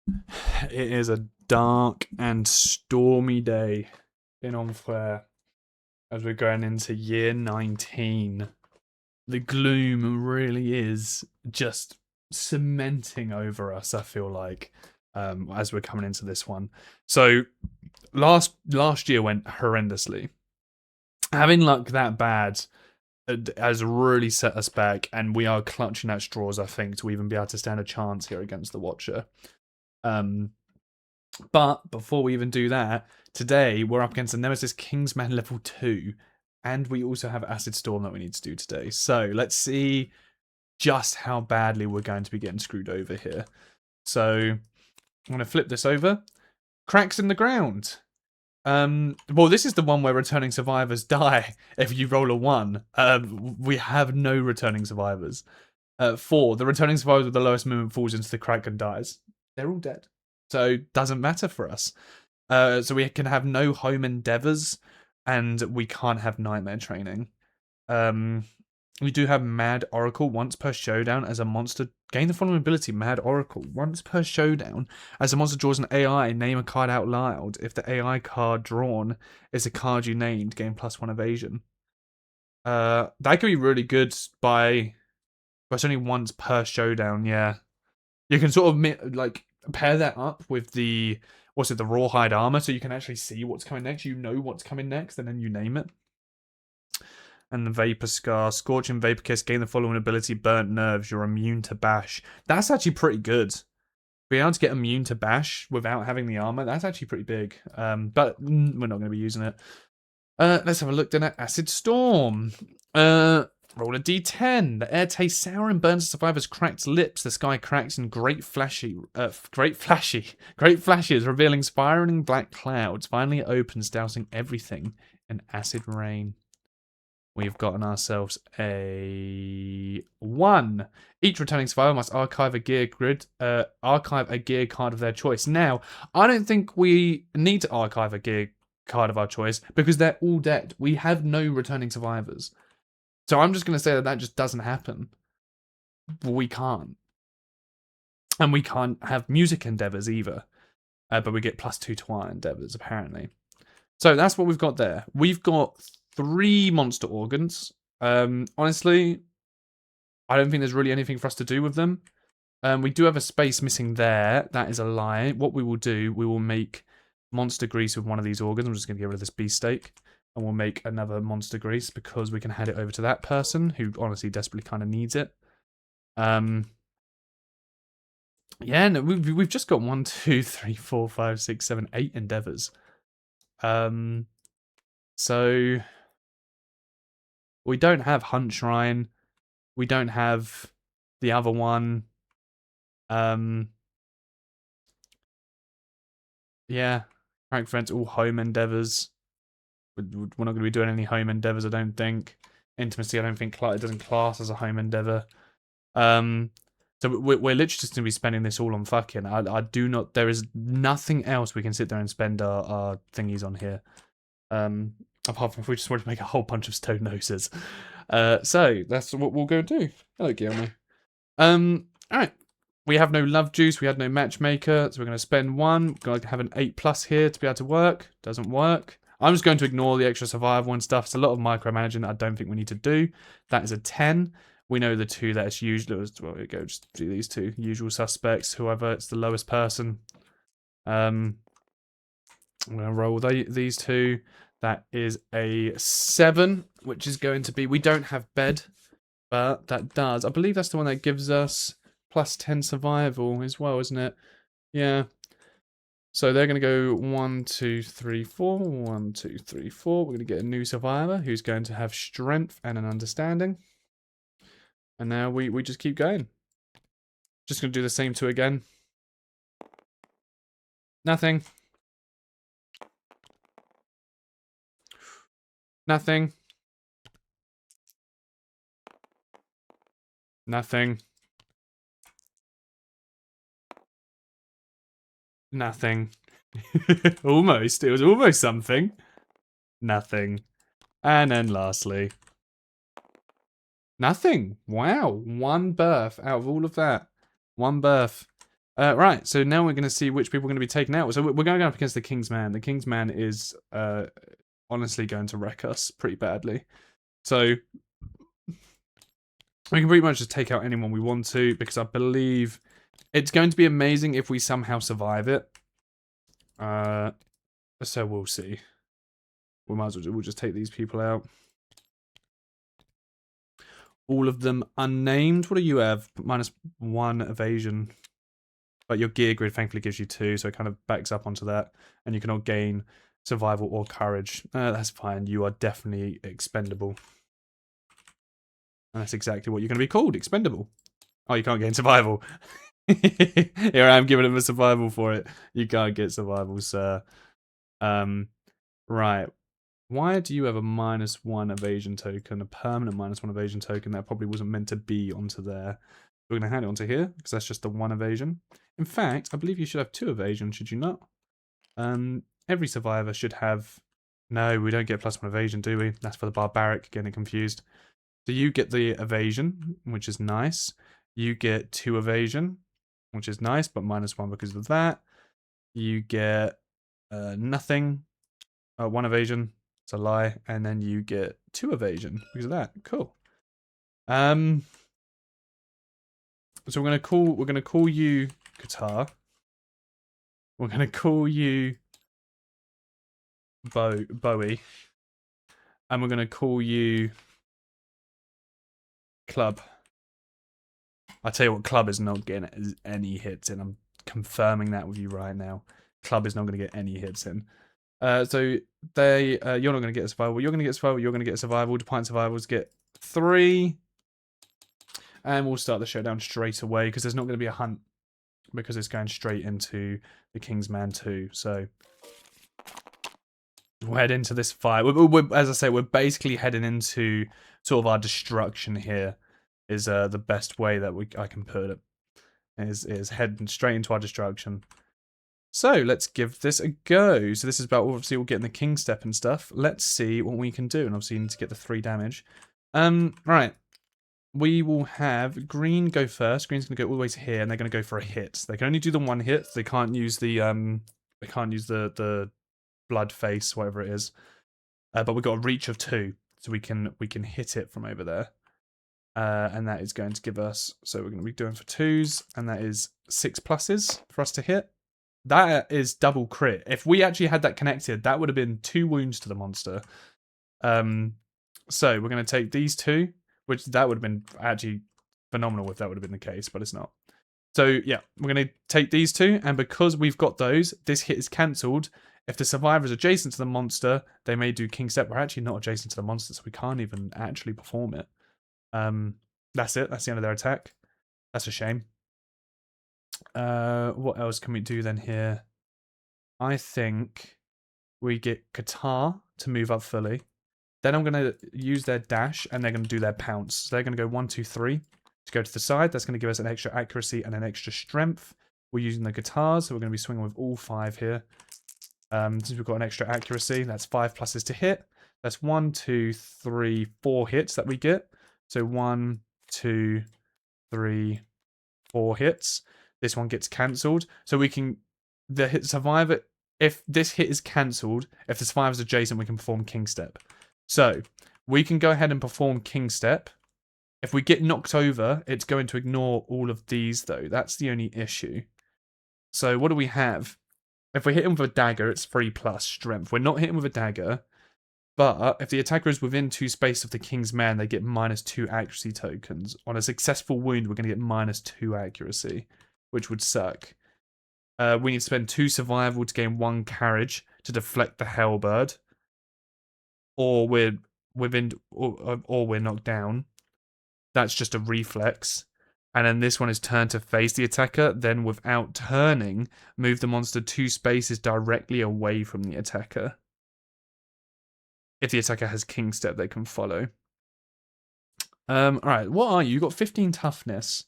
It is a dark and stormy day in Enfer as we're going into year 19. The gloom really is just cementing over us, I feel like, as we're coming into this one. So last year went horrendously. Having luck that bad has really set us back, and we are clutching at straws, I think, to even be able to stand a chance here against the Watcher. But before we even do that, today we're up against a Nemesis Kingsman level 2, and we also have Acid Storm that we need to do today. So let's see just how badly we're going to be getting screwed over here. So I'm going to flip this over. Cracks in the ground. Well, this is the one where returning survivors die if you roll a 1. We have no returning survivors. 4. The returning survivor with the lowest movement falls into the crack and dies. They're all dead. So doesn't matter for us. So we can have no home endeavors, and we can't have nightmare training. We do have Mad Oracle once per showdown as a monster. Gain the following ability: Mad Oracle once per showdown as a monster draws an AI. Name a card out loud. If the AI card drawn is a card you named, gain +1 evasion. That could be really good but it's only once per showdown. Yeah, you can sort of like pair that up with the the rawhide armor, so you can actually see what's coming next. You know what's coming next, and then you name it. And the Vapor Scar, Scorching Vapor Kiss, gain the following ability: Burnt Nerves. You're immune to bash. That's actually pretty good. Being able to get immune to bash without having the armor, that's actually pretty big. But we're not going to be using it. Let's have a look then at Acid Storm. Roll a d10. The air tastes sour and burns the survivor's cracked lips. The sky cracks in great flashes, revealing spiraling black clouds. Finally, it opens, dousing everything in acid rain. We've gotten ourselves a 1. Each returning survivor must archive a gear card of their choice. Now, I don't think we need to archive a gear card of our choice because they're all dead. We have no returning survivors. So I'm just going to say that just doesn't happen. We can't. And we can't have music endeavors either. But we get +2 to our endeavors, apparently. So that's what we've got there. We've got 3 monster organs. Honestly, I don't think there's really anything for us to do with them. We do have a space missing there. That is a lie. What we will do, we will make monster grease with one of these organs. I'm just going to get rid of this beefsteak. And we'll make another monster grease because we can hand it over to that person who honestly desperately kind of needs it. Yeah, no, we've just got 1, 2, 3, 4, 5, 6, 7, 8 endeavors. So we don't have Hunt Shrine. We don't have the other one. Yeah, Frank Friends, all home endeavors. We're not going to be doing any home endeavors, I don't think. Intimacy, I don't think it doesn't class as a home endeavor. So we're literally just going to be spending this all on fucking. I do not. There is nothing else we can sit there and spend our thingies on here. Apart from if we just want to make a whole bunch of stone noses. So that's what we'll go do. Hello, Guillermo. Alright. We have no love juice, we had no matchmaker, so we're going to spend 1. We're going to have an 8+ here to be able to work. Doesn't work. I'm just going to ignore the extra survival and stuff. It's a lot of micromanaging that I don't think we need to do. That is a 10. We know the 2 that it's usually. Well, we go just do these 2 usual suspects. Whoever, it's the lowest person. I'm going to roll these 2. That is a 7, which is going to be. We don't have bed, but that does. I believe that's the one that gives us +10 survival as well, isn't it? Yeah. So they're going to go 1, 2, 3, 4. 1, 2, 3, 4. We're going to get a new survivor who's going to have strength and an understanding. And now we just keep going. Just going to do the same 2 again. Nothing. Nothing. Nothing. Nothing. Almost. It was almost something. Nothing. And then lastly. Nothing. Wow. 1 birth out of all of that. 1 birth. Right, so now we're going to see which people are going to be taken out. So we're going up against the King's Man. The King's Man is honestly going to wreck us pretty badly. So we can pretty much just take out anyone we want to, because I believe it's going to be amazing if we somehow survive it. So we'll see. We might as well just take these people out. All of them unnamed. What do you have? -1 evasion. But your gear grid thankfully gives you 2, so it kind of backs up onto that. And you cannot gain survival or courage. That's fine. You are definitely expendable. And that's exactly what you're going to be called, expendable. Oh, you can't gain survival. Here I am giving him a survival for it. You can't get survival, sir. Right. Why do you have a -1 evasion token, a permanent -1 evasion token that probably wasn't meant to be onto there? We're going to hand it onto here, because that's just the 1 evasion. In fact, I believe you should have 2 evasion, should you not? Every survivor should have... No, we don't get +1 evasion, do we? That's for the barbaric, getting confused. So you get the evasion, which is nice. You get 2 evasion, which is nice, but -1 because of that. You get nothing. 1 evasion. It's a lie. And then you get 2 evasion because of that. Cool. So we're gonna call you Qatar. We're gonna call you Bowie. And we're gonna call you Club. I tell you what, Club is not getting any hits in. I'm confirming that with you right now. Club is not gonna get any hits in. So you're not going to get a survival. You're going to get survival. You're going to get a survival. Defiant survivals get 3. And we'll start the showdown straight away, because there's not going to be a hunt, because it's going straight into the King's Man 2. So we'll head into this fight. As I say, we're basically heading into sort of our destruction here. Is the best way that I can put it. Is heading straight into our destruction. So let's give this a go. So this is about, obviously we'll get in the king step and stuff. Let's see what we can do. And obviously you need to get the 3 damage. Right. We will have green go first. Green's gonna go all the way to here, and they're gonna go for a hit. They can only do the 1 hit. They can't use the blood face, whatever it is. But we've got a reach of 2, so we can hit it from over there. And that is going to give us, so we're going to be doing for 2s, and that is 6 pluses for us to hit. That is double crit. If we actually had that connected, that would have been 2 wounds to the monster. So we're going to take these 2, which that would have been actually phenomenal if that would have been the case, but it's not. So yeah, we're going to take these 2, and because we've got those, this hit is cancelled. If the survivor is adjacent to the monster, they may do king step. We're actually not adjacent to the monster, so we can't even actually perform it. That's it. That's the end of their attack. That's a shame. What else can we do then here? I think we get Qatar to move up fully. Then I'm going to use their dash, and they're going to do their pounce. So they're going to go 1, 2, 3 to go to the side. That's going to give us an extra accuracy and an extra strength. We're using the guitars, so we're going to be swinging with all 5 here. Since we've got an extra accuracy, that's 5 pluses to hit. That's 1, 2, 3, 4 hits that we get. So 1, 2, 3, 4 hits. This one gets cancelled. So we can, the hit survivor, if this hit is cancelled, if the survivor's adjacent, we can perform king step. So we can go ahead and perform king step. If we get knocked over, it's going to ignore all of these though. That's the only issue. So what do we have? If we hit him with a dagger, it's 3 plus strength. We're not hitting with a dagger. But if the attacker is within 2 space of the King's Man, they get -2 accuracy tokens. On a successful wound, we're going to get -2 accuracy, which would suck. We need to spend 2 survival to gain 1 carriage to deflect the halberd, or we're knocked down. That's just a reflex. And then this one is turned to face the attacker. Then, without turning, move the monster 2 spaces directly away from the attacker. If the attacker has king step, they can follow. Alright, what are you? You've got 15 toughness.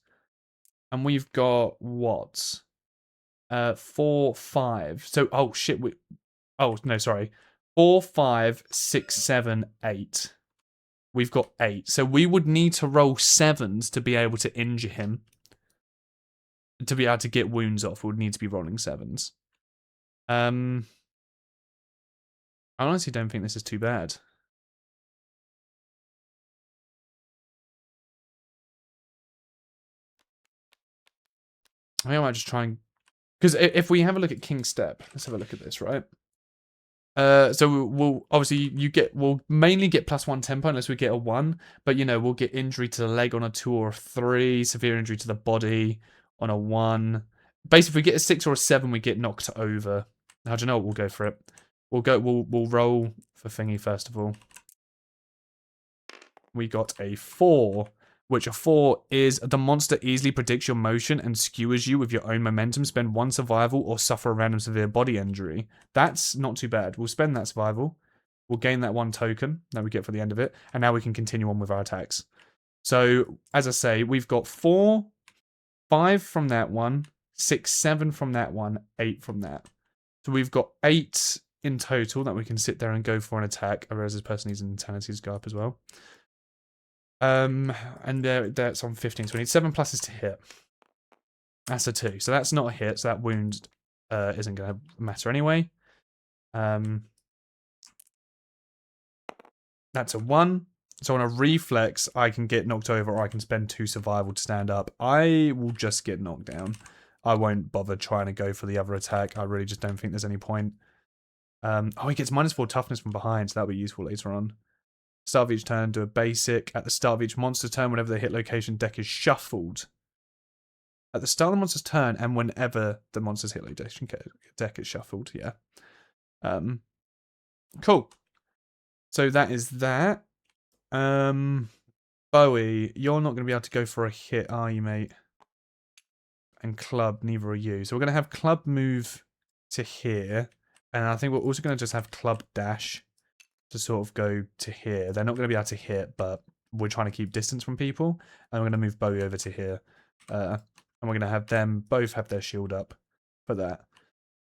And we've got what? 4, 5. So, oh shit. Oh, no, sorry. 4, 5, 6, 7, 8. We've got 8. So we would need to roll 7s to be able to injure him. to be able to get wounds off, we would need to be rolling 7s. I honestly don't think this is too bad. I think I might just try and... Because if we have a look at King's Step, let's have a look at this, right? So we'll obviously we'll mainly get +1 tempo unless we get a 1, but you know, we'll get injury to the leg on a 2 or a 3, severe injury to the body on a 1. Basically, if we get a 6 or a 7, we get knocked over. How do you know what? We'll go for it. We'll roll for thingy first of all. We got a 4, which a 4 is the monster easily predicts your motion and skewers you with your own momentum. Spend 1 survival or suffer a random severe body injury. That's not too bad. We'll spend that survival. We'll gain that 1 token that we get for the end of it. And now we can continue on with our attacks. So, as I say, we've got 4, 5 from that one, 6, 7 from that one, 8 from that. So we've got 8 in total that we can sit there and go for an attack. I realize this person needs an insanity to go up as well. And that's on 15, so we need 7 pluses to hit. That's a 2, so that's not a hit, so that wound isn't going to matter anyway. That's a 1. So on a reflex, I can get knocked over or I can spend 2 survival to stand up. I will just get knocked down. I won't bother trying to go for the other attack. I really just don't think there's any point. Oh, he gets -4 toughness from behind, so that'll be useful later on. Start of each turn, do a basic. At the start of each monster turn, whenever the hit location deck is shuffled. At the start of the monster's turn, and whenever the monster's hit location deck is shuffled, yeah. Cool. So that is that. Bowie, you're not going to be able to go for a hit, are you, mate? And Club, neither are you. So we're going to have Club move to here. And I think we're also going to just have Club dash to sort of go to here. They're not going to be able to hit, but we're trying to keep distance from people. And we're going to move Bowie over to here. And we're going to have them both have their shield up for that.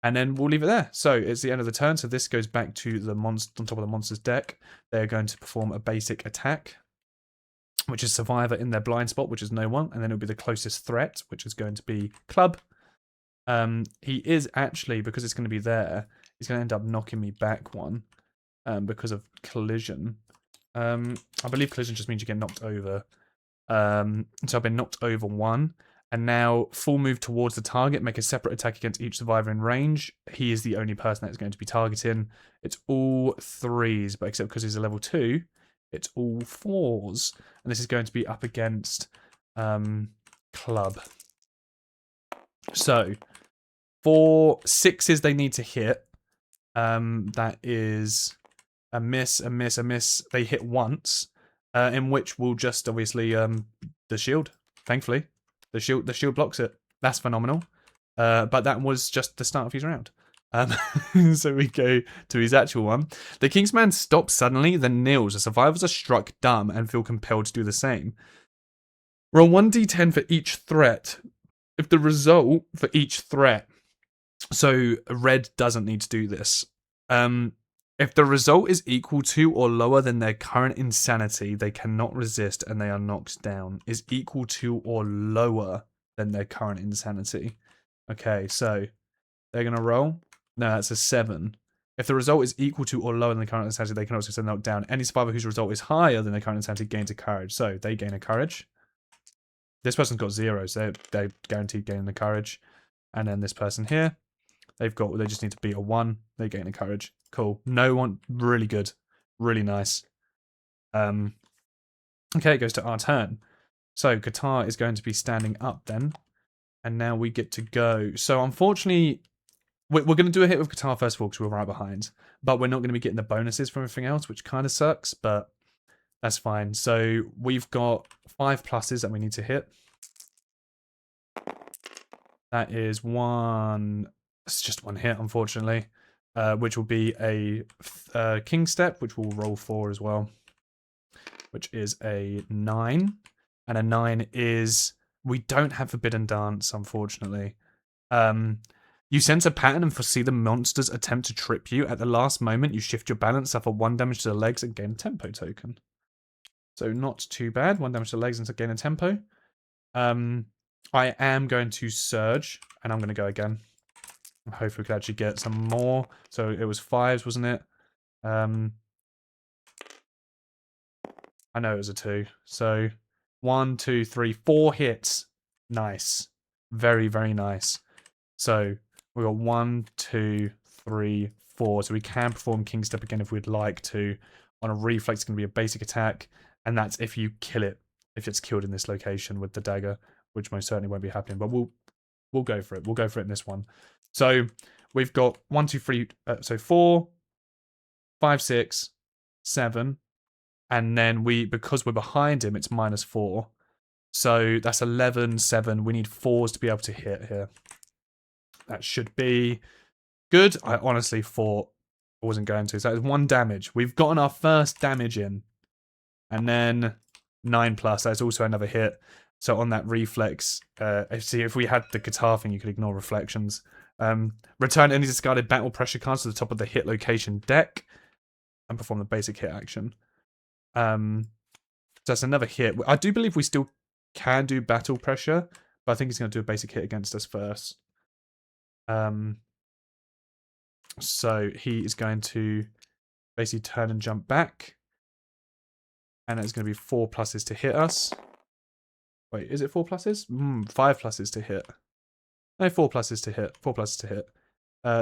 And then we'll leave it there. So it's the end of the turn. So this goes back to the monster on top of the monster's deck. They're going to perform a basic attack, which is Survivor in their blind spot, which is no one. And then it'll be the closest threat, which is going to be Club. He is actually, because it's going to be there, he's going to end up knocking me back 1 because of collision. I believe collision just means you get knocked over. So I've been knocked over 1. And now, full move towards the target, make a separate attack against each survivor in range. He is the only person that's going to be targeting. It's all 3s, but except because he's a level 2, it's all 4s. And this is going to be up against Club. So, for 6s they need to hit. That is a miss, a miss, a miss. They hit once, in which we'll just, obviously, the shield, thankfully. The shield blocks it. That's phenomenal. But that was just the start of his round. So we go to his actual one. The Kingsman stops suddenly, then kneels. The survivors are struck dumb and feel compelled to do the same. Roll 1d10 for each threat. If the result for each threat... So red doesn't need to do this. If the result is equal to or lower than their current insanity, they cannot resist and they are knocked down. Is equal to or lower than their current insanity. Okay, so they're going to roll. No, that's a 7. If the result is equal to or lower than the current insanity, they can also get knocked down. Any survivor whose result is higher than their current insanity gains a courage. So they gain a courage. This person's got 0, so they're guaranteed gaining the courage. And then this person here, they just need to beat a 1. They gain a courage. Cool. No one, really good. Really nice. Okay, it goes to our turn. So Qatar is going to be standing up then. And now we get to go. So unfortunately, we're going to do a hit with Qatar first of all because we're right behind. But we're not going to be getting the bonuses from everything else, which kind of sucks, but that's fine. So we've got 5 pluses that we need to hit. That is 1... It's just 1 hit, unfortunately. Which will be a King Step, which we'll roll for as well. Which is a 9. And a 9 is... We don't have Forbidden Dance, unfortunately. You sense a pattern and foresee the monster's attempt to trip you. At the last moment, you shift your balance, suffer 1 damage to the legs, and gain a tempo token. So not too bad. 1 damage to the legs and gain a tempo. I am going to surge, and I'm going to go again. Hopefully we can actually get some more. So it was 5s, wasn't it? I know it was a 2. So 1, 2, 3, 4 hits. Nice. Very, very nice. So we got 1, 2, 3, 4. So we can perform King Step again if we'd like to. On a reflex, it's going to be a basic attack. And that's if you kill it. If it's killed in this location with the dagger, which most certainly won't be happening. But we'll go for it. We'll go for it in this one. So we've got 1, 2, 3. So 4, 5, 6, 7. And then because we're behind him, it's -4. So that's 11, 7. We need 4s to be able to hit here. That should be good. I honestly thought I wasn't going to. So it's 1 damage. We've gotten our first damage in. And then 9+. That's also another hit. So on that reflex, see, if we had the guitar thing, you could ignore reflections. Return any discarded battle pressure cards to the top of the hit location deck and perform the basic hit action. So that's another hit. I do believe we still can do battle pressure, but I think he's going to do a basic hit against us first. So he is going to basically turn and jump back. And it's going to be 4 pluses to hit us. Wait, is it 4 pluses? 5 pluses to hit. No, 4 pluses to hit. 4 pluses to hit.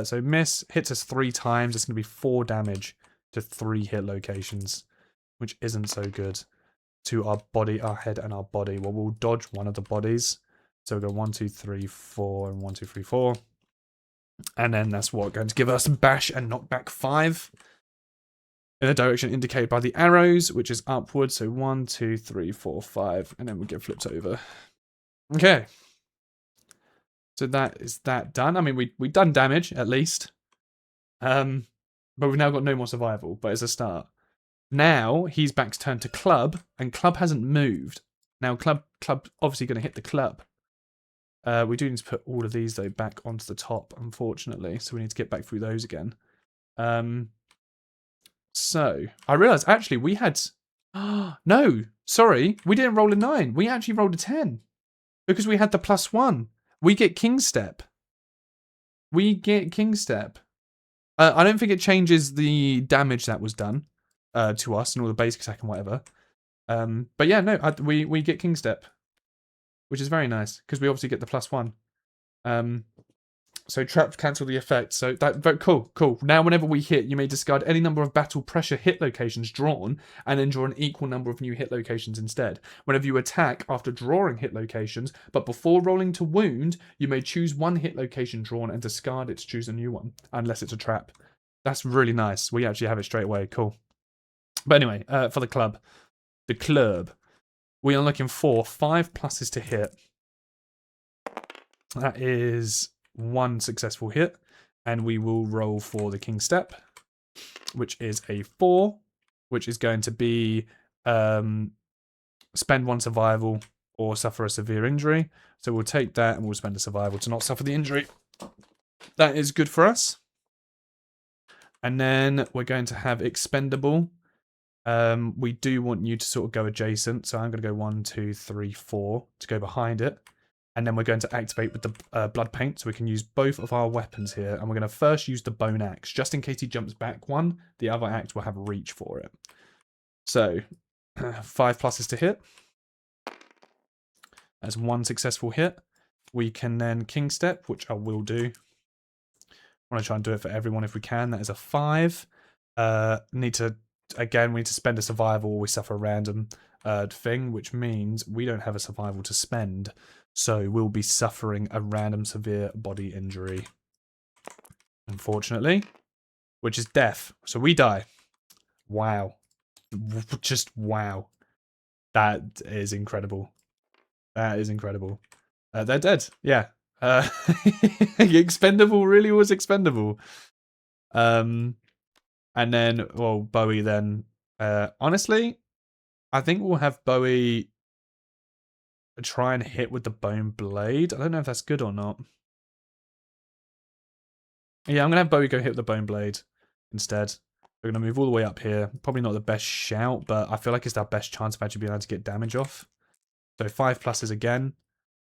So miss, hits us 3 times. It's going to be 4 damage to 3 hit locations, which isn't so good. To our body, our head, and our body. Well, we'll dodge one of the bodies. So we'll go 1, 2, 3, 4, and 1, 2, 3, 4. And then that's what going to give us bash and knockback 5. In the direction indicated by the arrows, which is upwards. So 1, 2, 3, 4, 5. And then we get flipped over. Okay. So that is that done. I mean, we've done damage, at least. But we've now got no more survival. But it's a start. Now he's back to turn to club, and club hasn't moved. Now club obviously going to hit the club. We do need to put all of these though back onto the top, unfortunately. So we need to get back through those again. So I realised actually we had. No, sorry, we didn't roll a 9. We actually rolled a 10 because we had the +1. We get King Step. We get King Step. I don't think it changes the damage that was done. To us and all the basic attack and whatever. But yeah, no, we get King Step, which is very nice because we obviously get the +1. So trap cancel the effect. So that very cool. Now, whenever we hit, you may discard any number of battle pressure hit locations drawn, and then draw an equal number of new hit locations instead. Whenever you attack after drawing hit locations, but before rolling to wound, you may choose 1 hit location drawn and discard it to choose a new one, unless it's a trap. That's really nice. We actually have it straight away. Cool. But anyway, for the club, we are looking for 5 pluses to hit. That is 1 successful hit, and we will roll for the King Step, which is a 4, which is going to be spend 1 survival or suffer a severe injury. So we'll take that and we'll spend a survival to not suffer the injury. That is good for us. And then we're going to have expendable. We do want you to sort of go adjacent, so I'm going to go 1, 2, 3, 4 to go behind it. And then we're going to activate with the blood paint, so we can use both of our weapons here. And we're going to first use the bone axe, just in case he jumps back 1. The other axe will have reach for it. So 5 pluses to hit. That's 1 successful hit. We can then King Step, which I will do. I want to try and do it for everyone if we can. That is a 5. Again, we need to spend a survival or we suffer a random thing, which means we don't have a survival to spend. So we'll be suffering a random severe body injury. Unfortunately. Which is death. So we die. Wow. Just wow. That is incredible. That is incredible. They're dead. Yeah. Expendable really was expendable. And then, well, Bowie then. Honestly, I think we'll have Bowie try and hit with the bone blade. I don't know if that's good or not. Yeah, I'm going to have Bowie go hit with the bone blade instead. We're going to move all the way up here. Probably not the best shout, but I feel like it's our best chance of actually being able to get damage off. So 5 pluses again.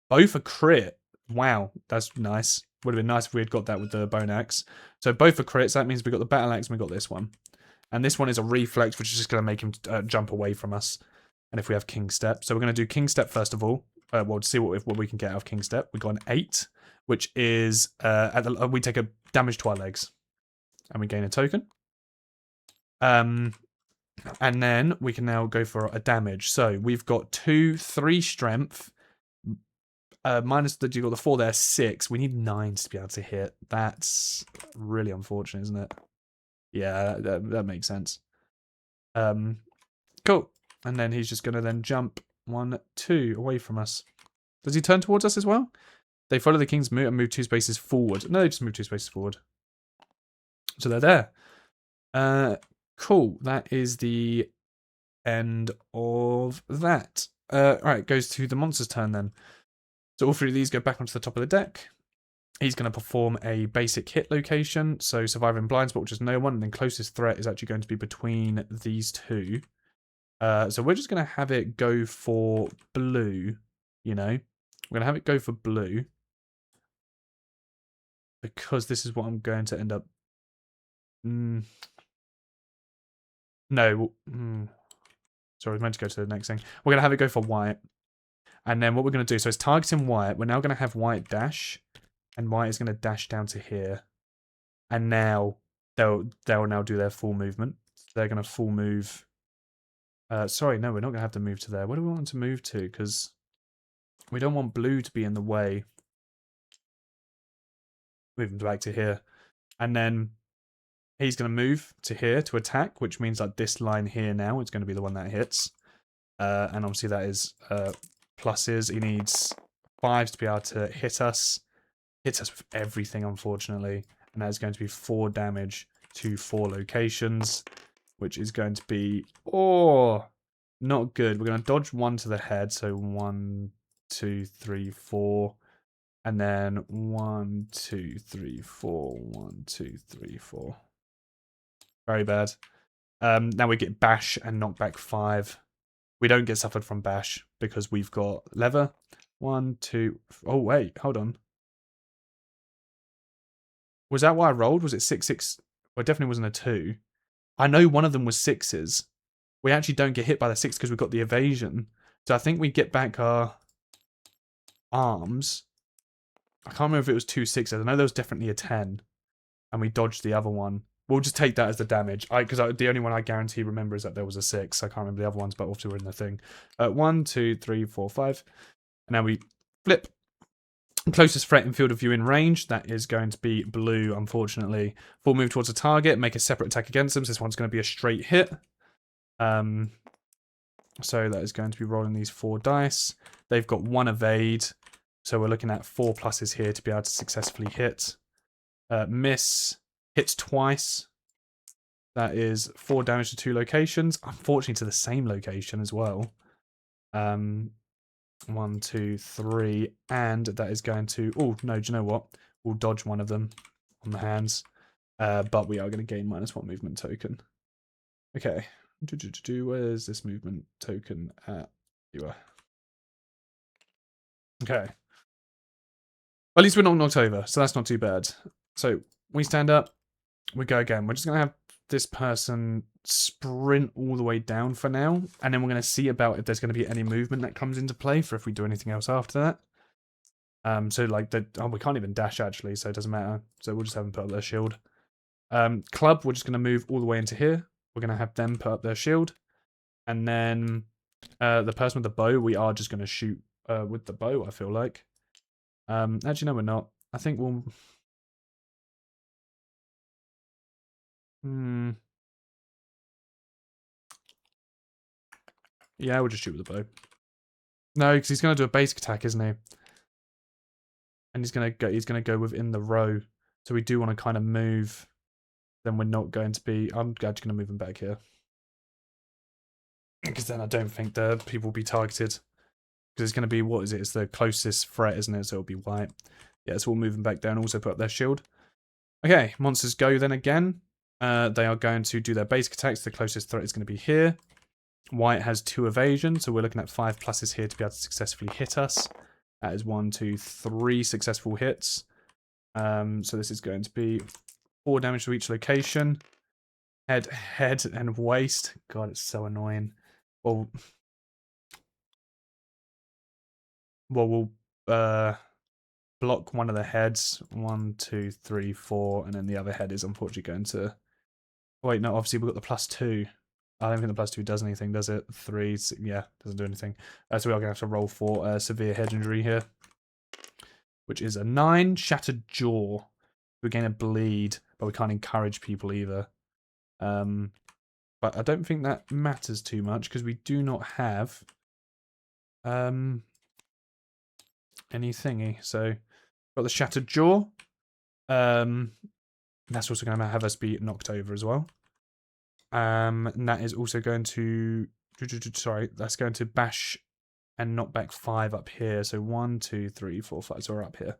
Both a crit. Wow, that's nice. Would have been nice if we had got that with the bone axe. So both are crits. That means we got the battle axe and we got this one. And this one is a reflex, which is just going to make him jump away from us. And if we have king step. So we're going to do king step first of all. Well, to see what we can get out of king step. We got an 8, which is we take a damage to our legs. And we gain a token. And then we can now go for a damage. So we've got 2, 3 strength. Minus you got the 4 there, 6. We need 9 to be able to hit. That's really unfortunate, isn't it? Yeah, that makes sense. Cool. And then he's just going to then jump 1, 2 away from us. Does he turn towards us as well? They follow the king's move and move 2 spaces forward. No, they just move 2 spaces forward. So they're there. Cool. That is the end of that. Alright, goes to the monster's turn then. So all 3 of these go back onto the top of the deck. He's going to perform a basic hit location. So survivor in blind spot, which is no one. And then closest threat is actually going to be between these 2. So we're just going to have it go for blue, you know. We're going to have it go for blue. Because this is what I'm going to end up... No. Sorry, I was meant to go to the next thing. We're going to have it go for white. And then what we're going to do, so it's targeting white. We're now going to have white dash. And white is going to dash down to here. And now they'll now do their full movement. So they're going to full move... sorry, no, we're not going to have to move to there. What do we want to move to? Because we don't want blue to be in the way. Move him back to here. And then he's going to move to here to attack, which means like this line here now is going to be the one that hits. And obviously that is pluses. He needs 5s to be able to hit us. Hits us with everything, unfortunately. And that is going to be 4 damage to 4 locations, which is going to be, not good. We're going to dodge 1 to the head. So 1, 2, 3, 4. And then 1, 2, 3, 4. 1, 2, 3, 4. Very bad. Now we get bash and knockback 5. We don't get suffered from bash because we've got leather. 1, 2. Oh, wait. Hold on. Was that why I rolled? Was it 6, 6? Well, it definitely wasn't a 2. I know one of them was 6s. We actually don't get hit by the 6 because we've got the evasion. So I think we get back our arms. I can't remember if it was 2 6s. I know there was definitely a 10. And we dodged the other one. We'll just take that as the damage. Because the only one I guarantee remember is that there was a 6. I can't remember the other ones, but obviously we're in the thing. 1, 2, 3, 4, 5. And now we flip. Closest threat in field of view in range. That is going to be blue, unfortunately. Full move towards a target. Make a separate attack against them. So this one's going to be a straight hit. So that is going to be rolling these 4 dice. They've got 1 evade. So we're looking at 4 pluses here to be able to successfully hit. Miss. Hits twice. That is 4 damage to 2 locations. Unfortunately to the same location as well. 1, 2, 3. And that is going to... Oh, no, do you know what? We'll dodge one of them on the hands. But we are going to gain -1 movement token. Okay. Where's this movement token at? You are. Okay. At least we're not knocked over, so that's not too bad. So we stand up. We go again. We're just going to have this person sprint all the way down for now. And then we're going to see about if there's going to be any movement that comes into play for if we do anything else after that. So like, we can't even dash actually, so it doesn't matter. So we'll just have them put up their shield. Club, we're just going to move all the way into here. We're going to have them put up their shield. And then the person with the bow, we are just going to shoot with the bow, I feel like. Actually, no, we're not. I think we'll... Yeah, we'll just shoot with the bow. No, because he's going to do a basic attack, isn't he? And he's going to go within the row. So we do want to kind of move. Then we're not going to be... I'm actually going to move him back here. Because then I don't think the people will be targeted. Because it's going to be, what is it? It's the closest threat, isn't it? So it'll be white. Yeah, so we'll move them back down. Also put up their shield. Okay, monsters go then again. They are going to do their basic attacks. The closest threat is going to be here. White has 2 evasion, so we're looking at 5 pluses here to be able to successfully hit us. That is 1, 2, 3 successful hits. So this is going to be 4 damage to each location. Head, and waist. God, it's so annoying. Well, we'll block one of the heads. 1, 2, 3, 4, and then the other head is unfortunately going to. Oh, wait, no. Obviously, we've got the +2. I don't think the +2 does anything, does it? 3, yeah, doesn't do anything. So we are going to have to roll for severe head injury here, which is a 9. Shattered jaw. We gain a bleed, but we can't encourage people either. But I don't think that matters too much because we do not have any thingy. So got the shattered jaw. That's also going to have us be knocked over as well. And that is also going to that's going to bash and knock back 5 up here. So 1, 2, 3, 4, 5. So we're up here.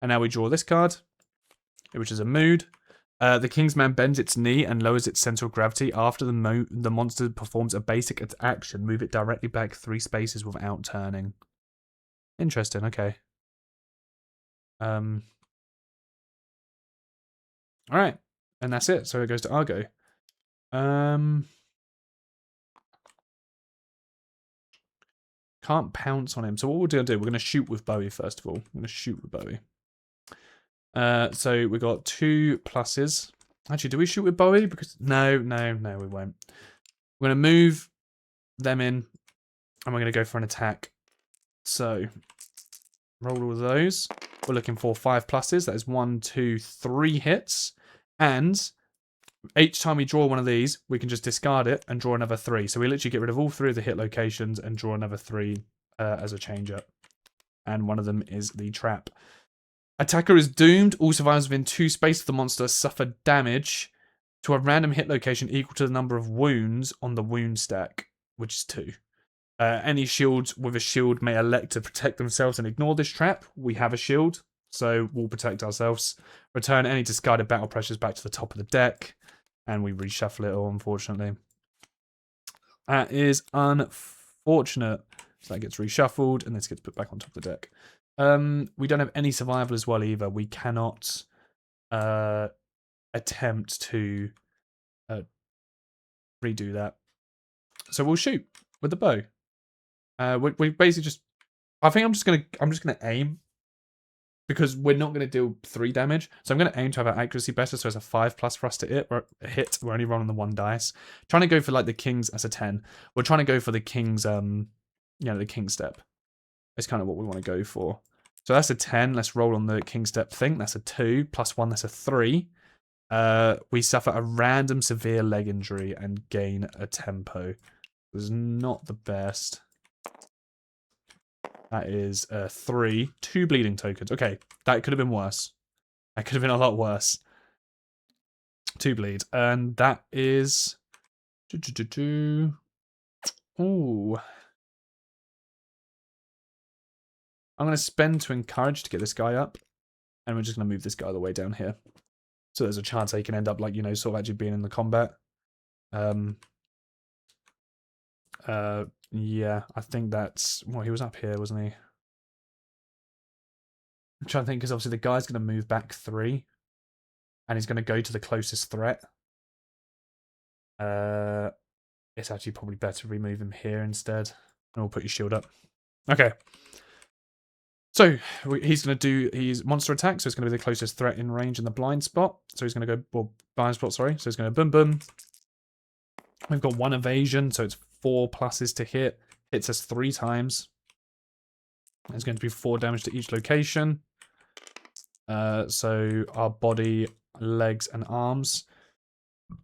And now we draw this card, which is a mood. The Kingsman bends its knee and lowers its central gravity. After the monster performs a basic action, move it directly back 3 spaces without turning. Interesting, okay. Alright. And that's it. So it goes to Argo. Can't pounce on him. So what we're going to do, we're going to shoot with Bowie first of all. I'm going to shoot with Bowie. So we got 2 pluses. Actually, do we shoot with Bowie? Because no, we won't. We're going to move them in, and we're going to go for an attack. So roll all of those. We're looking for 5 pluses. That is 1, 2, 3 hits. And each time we draw one of these, we can just discard it and draw another 3. So we literally get rid of all 3 of the hit locations and draw another 3 as a change-up. And one of them is the trap. Attacker is doomed. All survivors within 2 spaces of the monster suffer damage to a random hit location equal to the number of wounds on the wound stack, which is 2. Any shields with a shield may elect to protect themselves and ignore this trap. We have a shield, so we'll protect ourselves. Return any discarded battle pressures back to the top of the deck, and we reshuffle it all, unfortunately. That is unfortunate. So that gets reshuffled, and this gets put back on top of the deck. We don't have any survival as well either. We cannot attempt to redo that. So we'll shoot with the bow. We basically just. I think I'm just gonna aim because we're not gonna deal 3 damage. So I'm gonna aim to have our accuracy better. So it's a 5+ for us to hit. Or a hit. We're only rolling the 1 dice. Trying to go for like the king's. That's a 10. We're trying to go for the king's. The king step. It's kind of what we want to go for. So that's a 10. Let's roll on the king step thing. That's a 2. +1, that's a 3. We suffer a random severe leg injury and gain a tempo. It was not the best. That is 3. 2 bleeding tokens. Okay, that could have been worse. That could have been a lot worse. 2 bleed. And that is... Ooh. I'm going to spend to encourage to get this guy up. And we're just going to move this guy all the way down here. So there's a chance he can end up, like, sort of actually being in the combat. Yeah, I think that's... Well, he was up here, wasn't he? I'm trying to think, because obviously the guy's going to move back 3. And he's going to go to the closest threat. It's actually probably better to remove him here instead. And we'll put your shield up. Okay. So, he's going to do his monster attack, so it's going to be the closest threat in range in the blind spot. So he's going to go, well, blind spot, sorry. So he's going to boom, boom. We've got 1 evasion, so it's 4 pluses to hit. Hits us 3 times. It's going to be 4 damage to each location. So our body, legs, and arms.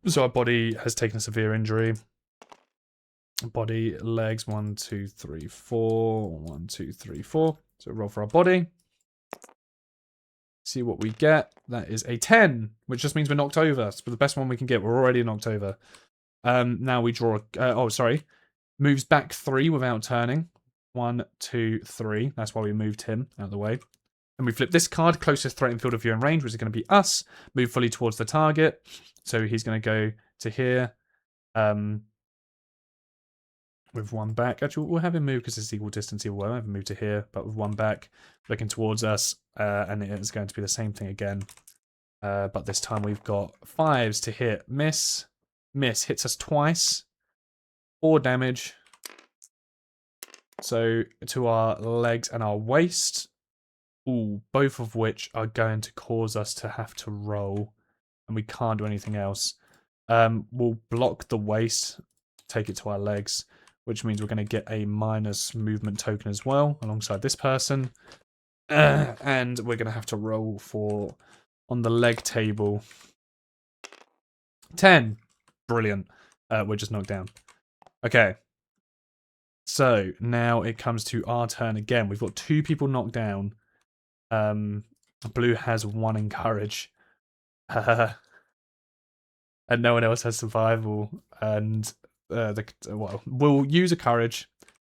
So our body has taken a severe injury. Body, legs, 1, 2, 3, 4. 1, 2, 3, 4. So roll for our body. See what we get. That is a 10, which just means we're knocked over. It's the best one we can get. We're already knocked over. Now we draw... Moves back 3 without turning. 1, 2, 3. That's why we moved him out of the way. And we flip this card. Closest threat in field of view and range, which is going to be us. Move fully towards the target. So he's going to go to here. with one back. Actually, we'll have him move because it's equal distance either way. We'll have him move to here, but with one back, looking towards us, and it is going to be the same thing again. But this time we've got 5s to hit. Miss. Miss. Hits us twice. 4 damage. So to our legs and our waist. Ooh, both of which are going to cause us to have to roll. And we can't do anything else. We'll block the waist. Take it to our legs. Which means we're going to get a minus movement token as well. Alongside this person. And we're going to have to roll for... on the leg table. 10. Brilliant. We're just knocked down. Okay. So, now it comes to our turn again. We've got 2 people knocked down. Blue has 1 in courage. And no one else has survival. And we'll use a courage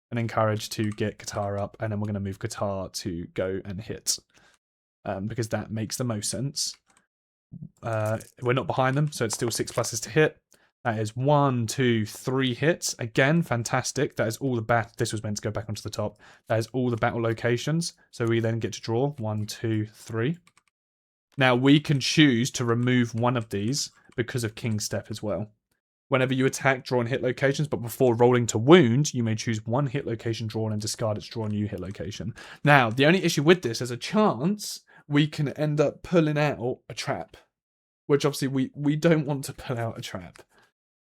and encourage to get Qatar up. And then we're going to move Qatar to go and hit. Because that makes the most sense. We're not behind them, so it's still 6 pluses to hit. That is 1, 2, 3 hits. Again, fantastic. That is all the bat. This was meant to go back onto the top. That is all the battle locations. So we then get to draw 1, 2, 3. Now we can choose to remove one of these because of King's Step as well. Whenever you attack, draw and hit locations, but before rolling to wound, you may choose 1 hit location drawn and discard its draw new hit location. Now, the only issue with this is a chance we can end up pulling out a trap. Which obviously we don't want to pull out a trap.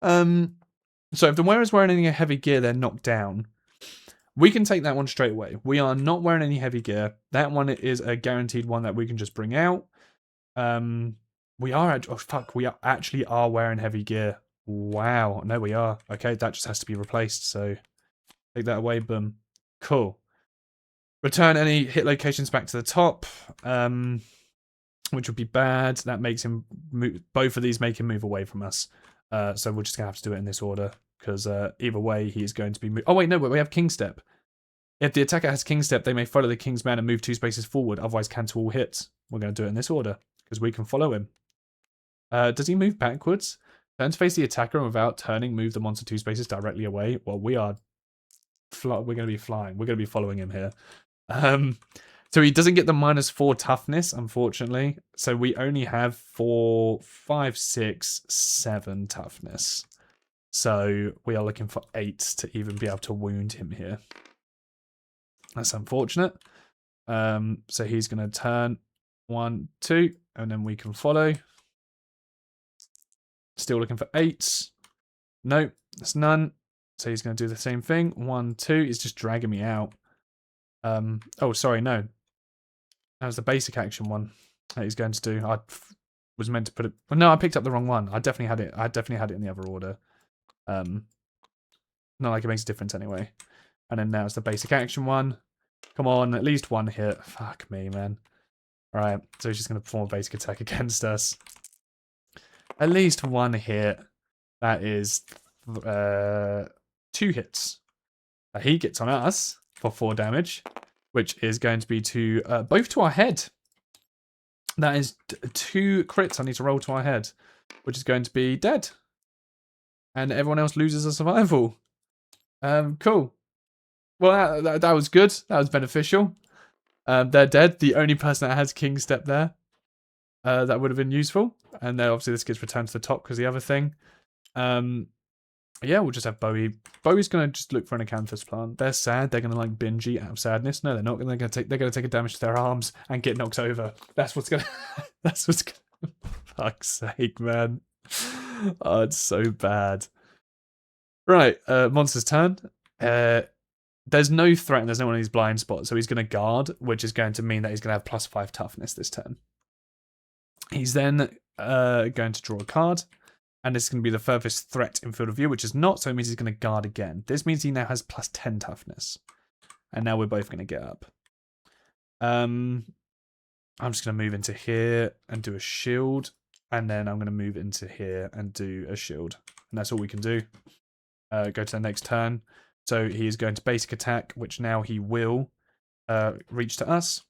So if the wearer's wearing any heavy gear, they're knocked down. We can take that one straight away. We are not wearing any heavy gear. That one is a guaranteed one that we can just bring out. We actually are wearing heavy gear. Wow. No, we are. Okay, that just has to be replaced. So take that away. Boom. Cool. Return any hit locations back to the top. Which would be bad. That makes him move. Both of these make him move away from us. So we're just going to have to do it in this order. Because either way, he's going to be... Oh, wait, no, but we have King Step. If the attacker has King Step, they may follow the King's man and move 2 spaces forward. Otherwise, cancel all hits. We're going to do it in this order. Because we can follow him. Does he move backwards? Turn to face the attacker and without turning, move the monster 2 spaces directly away. Well, we are... we're going to be flying. We're going to be following him here. So he doesn't get the -4 toughness, unfortunately. So we only have 4, 5, 6, 7 toughness. So we are looking for 8 to even be able to wound him here. That's unfortunate. So he's going to turn 1, 2, and then we can follow. Still looking for 8s. Nope, that's none. So he's going to do the same thing. 1, 2. He's just dragging me out. Oh, sorry, no. That was the basic action one that he's going to do. I was meant to put it... Well, no, I picked up the wrong one. I definitely had it in the other order. Not like it makes a difference anyway. And then now it's the basic action one. Come on, at least 1 hit. Fuck me, man. Alright, so he's just going to perform a basic attack against us. At least 1 hit. That is 2 hits. He gets on us for 4 damage. Which is going to be to both to our head. That is 2 crits I need to roll to our head. Which is going to be dead. And everyone else loses a survival. Cool. Well, that was good. That was beneficial. They're dead. The only person that has King Step there. That would have been useful. And then obviously this gets returned to the top because the other thing. Yeah, we'll just have Bowie. Bowie's gonna just look for an acanthus plant. They're sad. They're gonna like binge eat out of sadness. No, they're not. They're gonna take a damage to their arms and get knocked over. That's what's gonna. That's what's gonna. Fuck's sake, man. Oh, it's so bad. Right, monster's turn. There's no threat and there's no one in his blind spot, so he's gonna guard, which is going to mean that he's gonna have +5 toughness this turn. He's then going to draw a card. And this is going to be the furthest threat in field of view, which is not, so it means he's going to guard again. This means he now has +10 toughness. And now we're both going to get up. I'm just going to move into here and do a shield. And then I'm going to move into here and do a shield. And that's all we can do. Go to the next turn. So he is going to basic attack, which now he will reach to us.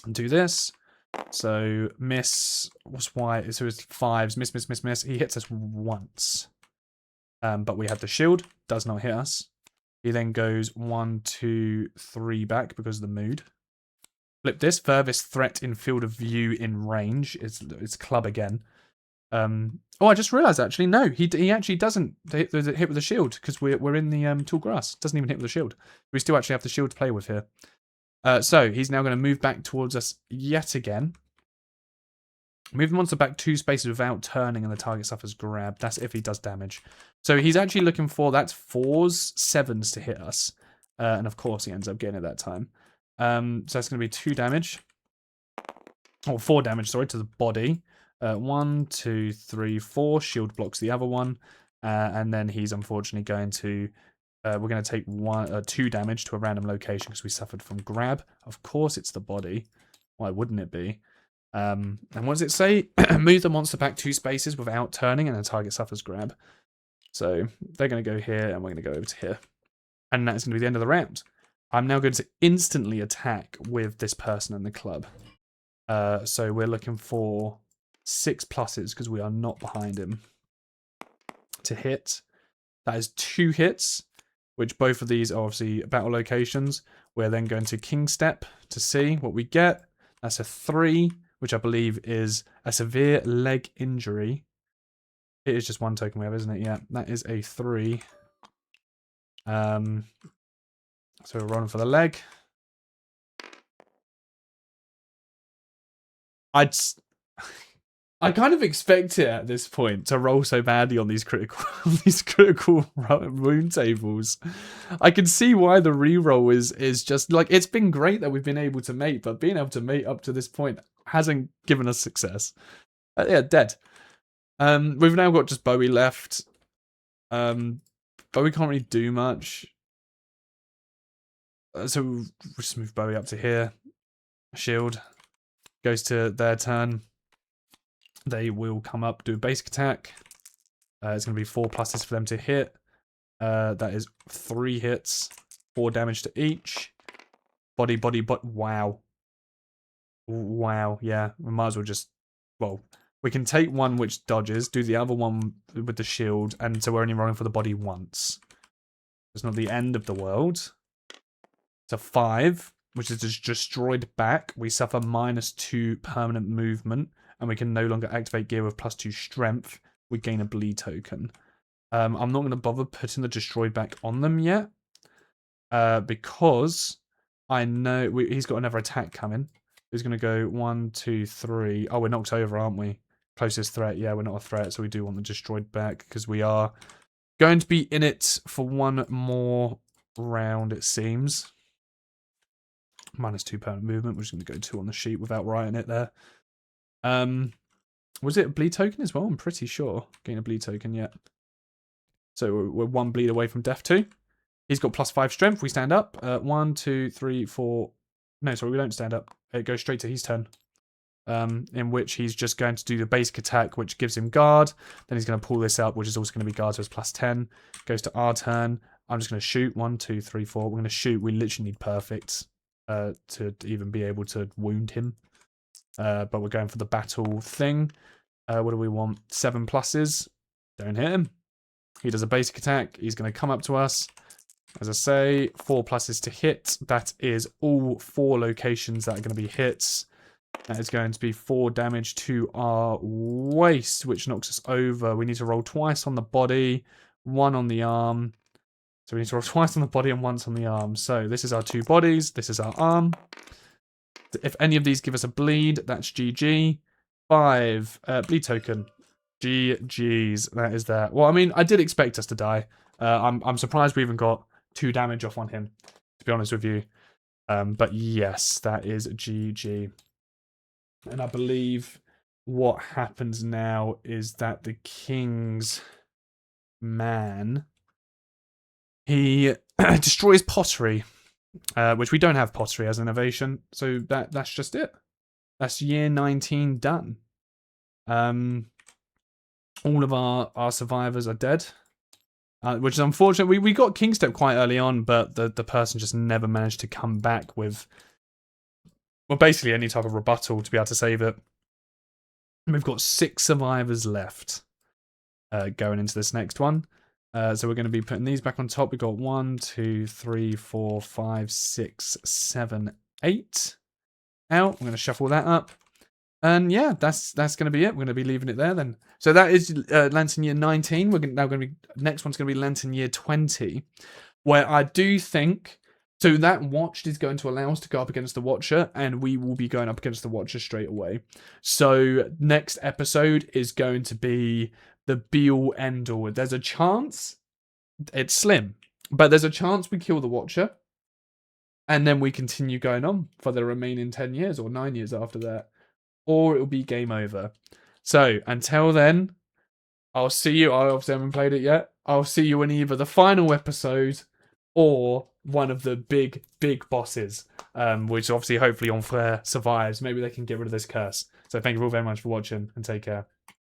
And do this. So, miss, what's why? So it's 5s, miss. He hits us once. But we have the shield, does not hit us. He then goes 1, 2, 3 back because of the mood. Flip this. Furthest threat in field of view in range. It's club again. Oh, I just realised actually, no, he actually doesn't hit with the shield because we're in the tall grass. Doesn't even hit with the shield. We still actually have the shield to play with here. So he's now going to move back towards us yet again. Move the monster back 2 spaces without turning and the target suffers grab. That's if he does damage. So he's actually looking for, that's 4s, 7s to hit us. And of course he ends up getting it that time. So that's going to be 2 damage. Or 4 damage, sorry, to the body. 1, 2, 3, 4. Shield blocks the other one. And then he's unfortunately going to... we're going to take 2 damage to a random location because we suffered from grab. Of course it's the body. Why wouldn't it be? And what does it say? Move the monster back 2 spaces without turning and the target suffers grab. So they're going to go here and we're going to go over to here. And that's going to be the end of the round. I'm now going to instantly attack with this person in the club. So we're looking for 6 pluses because we are not behind him to hit. That is 2 hits, which both of these are obviously battle locations. We're then going to King Step to see what we get. That's a 3, which I believe is a severe leg injury. It is just 1 token we have, isn't it? Yeah, that is a 3. So we're rolling for the leg. I kind of expect it at this point to roll so badly on these critical wound tables. I can see why the reroll is just like, it's been great that we've been able to mate, but being able to mate up to this point hasn't given us success. Yeah, dead. We've now got just Bowie left. Bowie can't really do much. So we'll just move Bowie up to here. Shield goes to their turn. They will come up, do a basic attack. It's going to be 4 pluses for them to hit. That is 3 hits, 4 damage to each. Body, wow. Wow, yeah. We might as well just, well, we can take one which dodges, do the other one with the shield, and so we're only rolling for the body once. It's not the end of the world. It's a 5, which is just destroyed back. We suffer -2 permanent movement, and we can no longer activate gear with +2 strength. We gain a bleed token. I'm not going to bother putting the destroyed back on them yet, because I know he's got another attack coming. He's going to go 1, 2, 3. Oh, we're knocked over, aren't we? Closest threat. Yeah, we're not a threat, so we do want the destroyed back because we are going to be in it for 1 more round, it seems. -2 permanent movement. We're just going to go 2 on the sheet without writing it there. Was it a bleed token as well? I'm pretty sure. Gain a bleed token, yeah. So we're 1 bleed away from death too. He's got +5 strength. We stand up. 1, 2, 3, 4. No, sorry, we don't stand up. It goes straight to his turn. In which he's just going to do the basic attack, which gives him guard. Then he's going to pull this up, which is also going to be guard, so it's +10. Goes to our turn. I'm just going to shoot. 1, 2, 3, 4. We're going to shoot. We literally need perfect to even be able to wound him. But we're going for the battle thing. What do we want? 7 pluses. Don't hit him. He does a basic attack. He's going to come up to us. As I say, 4 pluses to hit. That is all 4 locations that are going to be hits. That is going to be 4 damage to our waist, which knocks us over. We need to roll twice on the body, 1 on the arm. So we need to roll twice on the body and once on the arm. So this is our 2 bodies. This is our arm. If any of these give us a bleed, that's GG. 5. Bleed token. GG's. That is that. Well, I mean, I did expect us to die. I'm surprised we even got 2 damage off on him, to be honest with you. But yes, that is GG. And I believe what happens now is that the king's man, he destroys pottery, which we don't have pottery as an innovation. So that's just it. That's year 19 done. All of our survivors are dead. Which is unfortunate. We got King Step quite early on, but the person just never managed to come back with, well, basically any type of rebuttal to be able to save it. And we've got 6 survivors left going into this next one. So we're going to be putting these back on top. We've got 1, 2, 3, 4, 5, 6, 7, 8 out. I'm going to shuffle that up. And yeah, that's going to be it. We're going to be leaving it there then. So that is Lantern Year 19. We're now going to be, next one's going to be Lantern Year 20, where I do think, so that Watched is going to allow us to go up against the Watcher, and we will be going up against the Watcher straight away. So next episode is going to be the be-all, end-all. There's a chance, it's slim, but there's a chance we kill the Watcher, and then we continue going on for the remaining 10 years or 9 years after that. Or it'll be game over. So until then, I'll see you. I obviously haven't played it yet. I'll see you in either the final episode or one of the big bosses, which obviously hopefully Enfer survives. Maybe they can get rid of this curse. So thank you all very much for watching and take care.